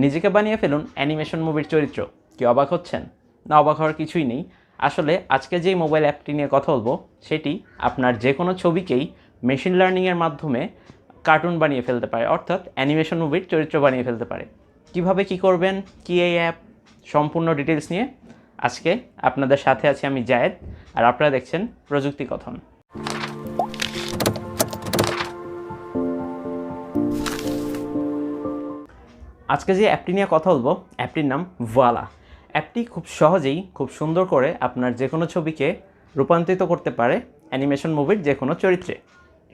নিজেকে বানিয়ে ফেলুন অ্যানিমেশন মুভির চরিত্র। কি অবাক হচ্ছেন? না, অবাক হওয়ার কিছুই নেই। আসলে আজকে যেই মোবাইল অ্যাপটি নিয়ে কথা বলবো সেটি আপনার যে কোনো ছবিকেই মেশিন লার্নিংয়ের মাধ্যমে কার্টুন বানিয়ে ফেলতে পারে, অর্থাৎ অ্যানিমেশন মুভির চরিত্র বানিয়ে ফেলতে পারে। কিভাবে কি করবেন, কি এই অ্যাপ, সম্পূর্ণ ডিটেলস নিয়ে আজকে আপনাদের সাথে আছি আমি জায়েদ, আর আপনারা দেখছেন প্রযুক্তি কথন। আজকে যে অ্যাপটি নিয়ে কথা বলবো অ্যাপটির নাম ভোয়ালা। অ্যাপটি খুব সহজেই খুব সুন্দর করে আপনার যে কোনো ছবিকে রূপান্তরিত করতে পারে অ্যানিমেশন মুভির যে কোনো চরিত্রে।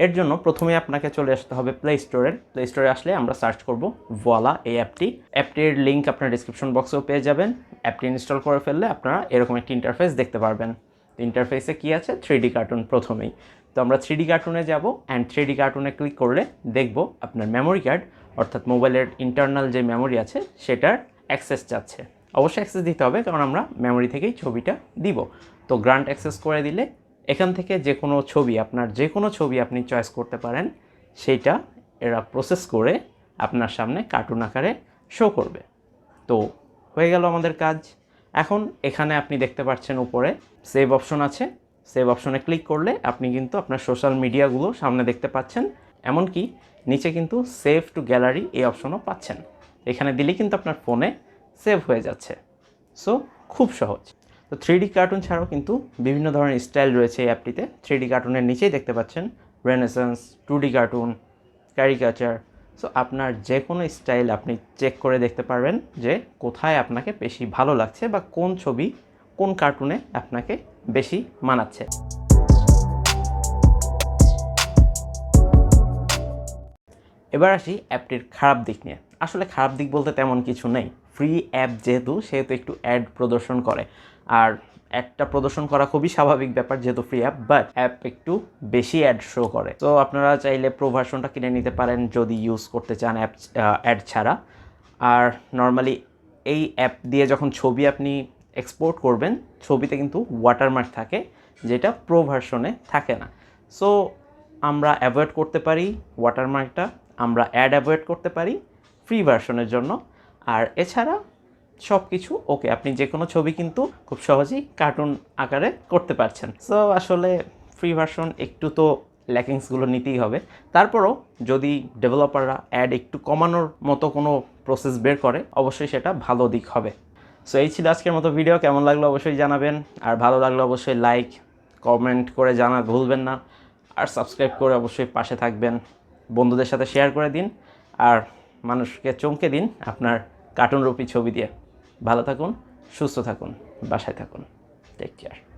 এর জন্য প্রথমে আপনাকে চলে আসতে হবে প্লে স্টোরে আসলে আমরা সার্চ করব ভোয়ালা এই অ্যাপটির লিঙ্ক আপনার ডিসক্রিপশন বক্সেও পেয়ে যাবেন। অ্যাপটি ইনস্টল করে ফেললে আপনারা এরকম একটি ইন্টারফেস দেখতে পারবেন। ইন্টারফেসে কি আছে? 3D কার্টুন প্রথমেই। তো আমরা 3D কার্টুনে যাব অ্যান্ড 3D কার্টুনে ক্লিক করলে দেখব আপনার মেমোরি কার্ড অর্থাৎ মোবাইলের ইন্টারনাল যে মেমোরি আছে সেটার অ্যাক্সেস চাচ্ছে। অবশ্যই অ্যাক্সেস দিতে হবে, কারণ আমরা মেমোরি থেকেই ছবিটা দিব। তো গ্রান্ট অ্যাক্সেস করে দিলে এখান থেকে যে কোনো ছবি, আপনার যে কোনো ছবি আপনি চয়েস করতে পারেন, সেইটা এরা প্রসেস করে আপনার সামনে কার্টুন আকারে শো করবে। তো হয়ে গেল আমাদের কাজ। এখন এখানে আপনি দেখতে পাচ্ছেন উপরে সেভ অপশন আছে। সেভ অপশনে ক্লিক করলে আপনি কিন্তু আপনার সোশ্যাল মিডিয়াগুলো সামনে দেখতে পাচ্ছেন, এমনকি নিচে কিন্তু সেভ টু গ্যালারি এই অপশনও পাচ্ছেন। এখানে দিলে কিন্তু আপনার ফোনে সেভ হয়ে যাচ্ছে। সো খুব সহজ। তো 3D কার্টুন ছাড়াও কিন্তু বিভিন্ন ধরনের স্টাইল রয়েছে এই অ্যাপটিতে। 3D কার্টুনের নিচেই দেখতে পাচ্ছেন রেনেসান্স, 2D কার্টুন, ক্যারিকাচার। সো আপনার যে কোনো স্টাইল আপনি চেক করে দেখতে পারবেন যে কোথায় আপনাকে বেশি ভালো লাগছে বা কোন ছবি কোন কার্টুনে আপনাকে বেশি মানাচ্ছে। এবার আসি অ্যাপটির খারাপ দিক নিয়ে। আসলে খারাপ দিক বলতে তেমন কিছু নেই। ফ্রি অ্যাপ যেহেতু, সেহেতু একটু অ্যাড প্রদর্শন করে, আর অ্যাডটা প্রদর্শন করা খুবই স্বাভাবিক ব্যাপার যেহেতু ফ্রি অ্যাপ, বাট অ্যাপ একটু বেশি অ্যাড শো করে। তো আপনারা চাইলে প্রো ভার্সনটা কিনে নিতে পারেন যদি ইউজ করতে চান অ্যাড ছাড়া। আর নর্মালি এই অ্যাপ দিয়ে যখন ছবি আপনি এক্সপোর্ট করবেন, ছবিতে কিন্তু ওয়াটারমার্ক থাকে, যেটা প্রো ভার্সনে থাকে না। সো আমরা অ্যাভয়েড করতে পারি ওয়াটারমার্কটা, আমরা অ্যাড অ্যাভয়েড করতে পারি ফ্রি ভার্সনের জন্য। আর এছাড়া সব কিছু ওকে, আপনি যে কোনো ছবি কিন্তু খুব সহজেই কার্টুন আকারে করতে পারছেন। সো আসলে ফ্রি ভার্সন একটু তো ল্যাকিংসগুলো নিতেই হবে। তারপরও যদি ডেভেলপাররা অ্যাড একটু কমানোর মতো কোনো প্রসেস বের করে, অবশ্যই সেটা ভালো দিক হবে। সো এই ছিল আজকের মতো ভিডিও। কেমন লাগলো অবশ্যই জানাবেন, আর ভালো লাগলো অবশ্যই লাইক কমেন্ট করে জানাতে ভুলবেন না, আর সাবস্ক্রাইব করে অবশ্যই পাশে থাকবেন। বন্ধুদের সাথে শেয়ার করে দিন, আর মানুষকে চমকে দিন আপনার কার্টুনরূপী ছবি দিয়ে। ভালো থাকুন, সুস্থ থাকুন, বাসায় থাকুন। Take care.